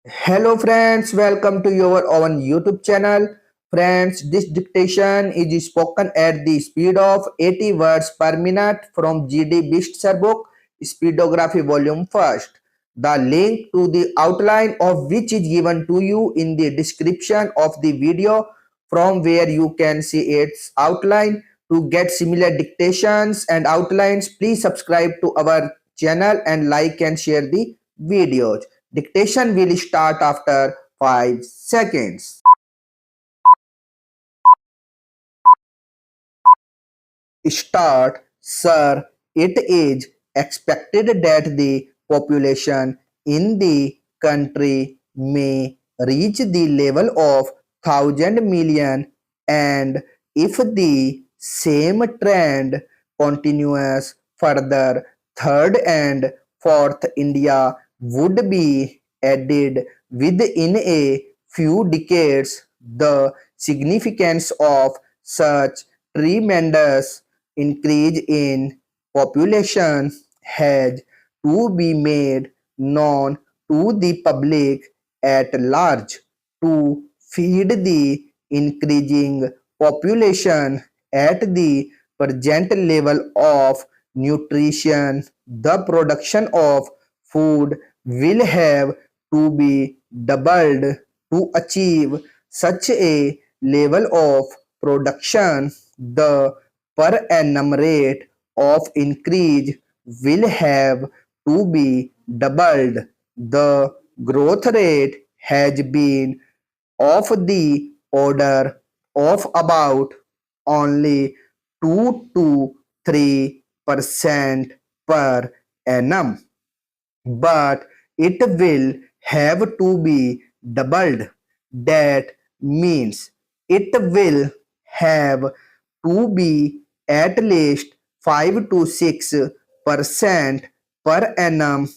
Hello friends, welcome to your own YouTube channel. Friends, this dictation is spoken at the speed of 80 words per minute from GD Bist's book Speedography Volume 1st. The link to the outline of which is given to you in the description of the video from where you can see its outline. To get similar dictations and outlines, please subscribe to our channel and like and share the videos. Dictation will start after 5 seconds. Start, sir. It is expected that the population in the country may reach the level of 1,000 million, and if the same trend continues further, third and fourth India would be added within a few decades. The significance of such tremendous increase in population has to be made known to the public at large. To feed the increasing population at the present level of nutrition, the production of food will have to be doubled to achieve such a level of production. The per annum rate of increase will have to be doubled. The growth rate has been of the order of about only 2 to 3% per annum, but it will have to be doubled. That means it will have to be at least 5 to 6% per annum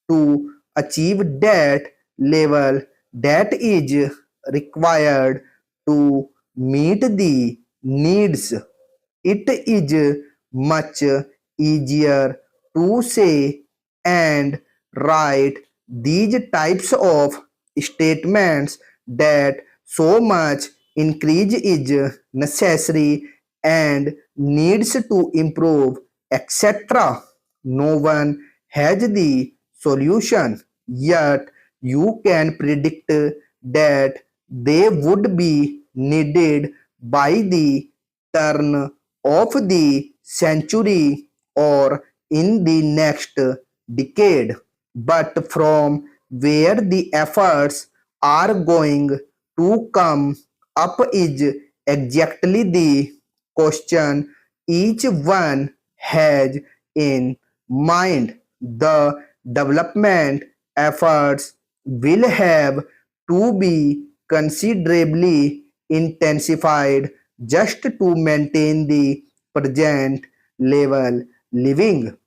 to achieve that level that is required to meet the needs. It is much easier to say and write these types of statements that so much increase is necessary and needs to improve, etc. No one has the solution, yet you can predict that they would be needed by the turn of the century or in the next decade. But from where the efforts are going to come up is exactly the question each one has in mind. The development efforts will have to be considerably intensified just to maintain the present level living.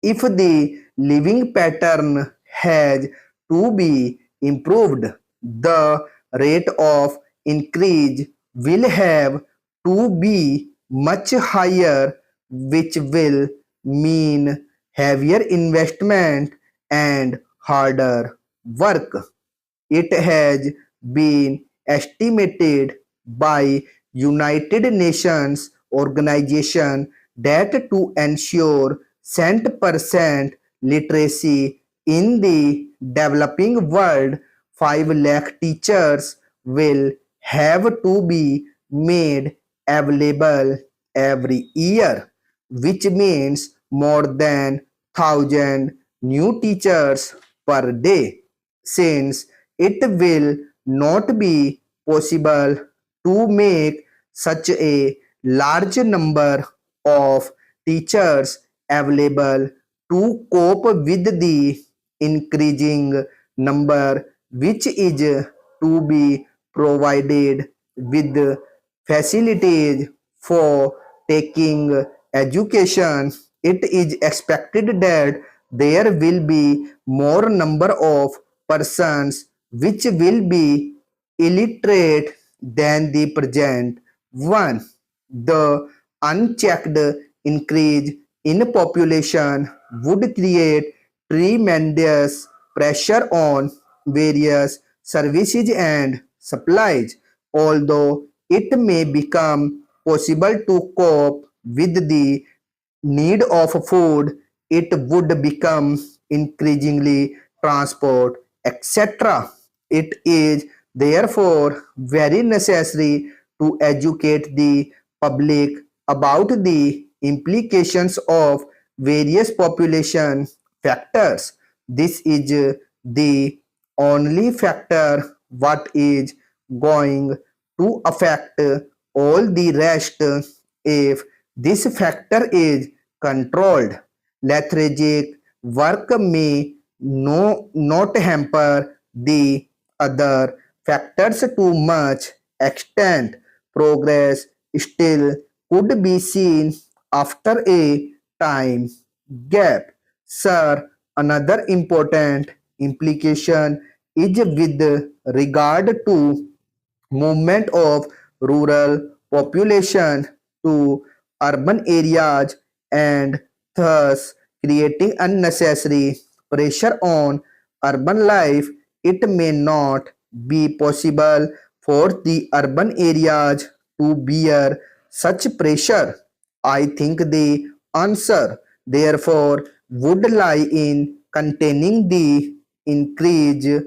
If the living pattern has to be improved, the rate of increase will have to be much higher, which will mean heavier investment and harder work. It has been estimated by United Nations organization that to ensure 100% literacy in the developing world, 5 lakh teachers will have to be made available every year, which means more than 1,000 new teachers per day. Since it will not be possible to make such a large number of teachers available to cope with the increasing number, which is to be provided with facilities for taking education. It is expected that there will be more number of persons which will be illiterate than the present one. The unchecked increase in population would create tremendous pressure on various services and supplies. Although it may become possible to cope with the need of food, it would become increasingly transport, etc. It is therefore very necessary to educate the public about the implications of various population factors. This is the only factor what is going to affect all the rest. If this factor is controlled, lethargic work may not hamper the other factors to much extent. Progress still could be seen after a time gap. Sir, another important implication is with regard to movement of rural population to urban areas and thus creating unnecessary pressure on urban life. It may not be possible for the urban areas to bear such pressure. I think the answer, therefore, would lie in containing the increased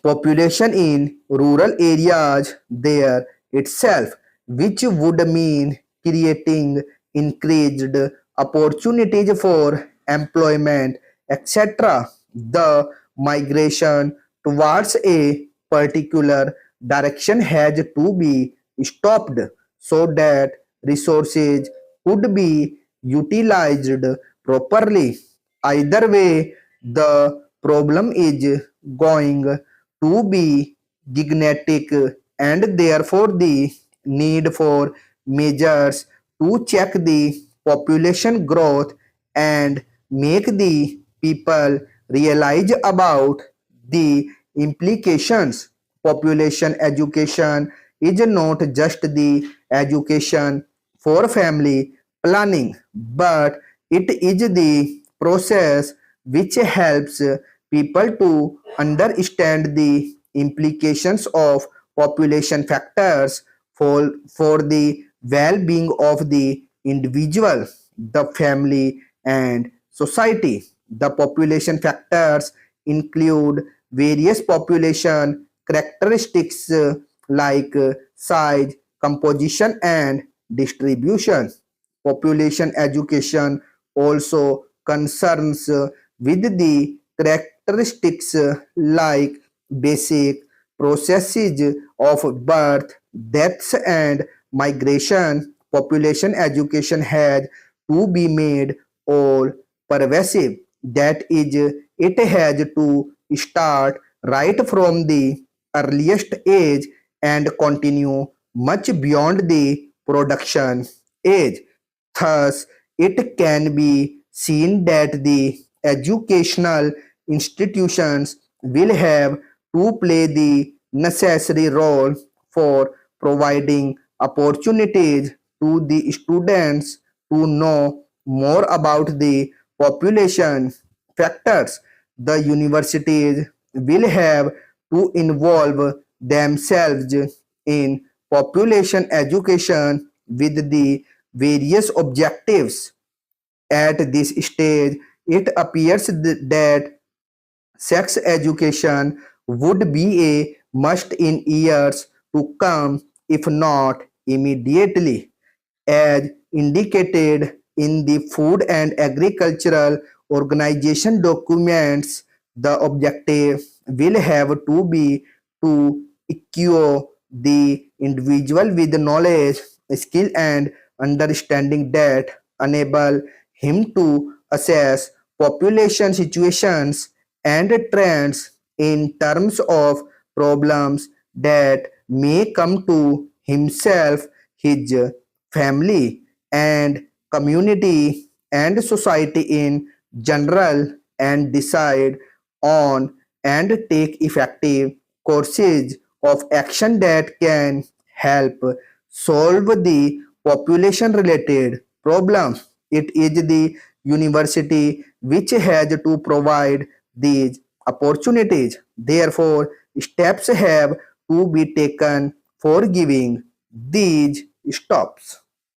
population in rural areas there itself, which would mean creating increased opportunities for employment, etc. The migration towards a particular direction has to be stopped so that resources could be utilized properly. Either way, the problem is going to be gigantic, and therefore the need for measures to check the population growth and make the people realize about the implications. Population education is not just the education for family planning, but it is the process which helps people to understand the implications of population factors for the well-being of the individual, the family, and society. The population factors include various population characteristics like size, composition, and distribution. Population education also concerns with the characteristics like basic processes of birth, deaths, and migration. Population education has to be made all pervasive. That is, it has to start right from the earliest age and continue much beyond the production age. Thus, it can be seen that the educational institutions will have to play the necessary role for providing opportunities to the students to know more about the population factors. The universities will have to involve themselves in population education with the various objectives. At this stage, it appears that sex education would be a must in years to come, if not immediately. As indicated in the Food and Agricultural Organization documents, the objective will have to be to equip the individual with knowledge, skill, and understanding that enable him to assess population situations and trends in terms of problems that may come to himself, his family, and community and society in general, and decide on and take effective courses of action that can help solve the population related problems. It is the university which has to provide these opportunities. Therefore, steps have to be taken for giving these stops.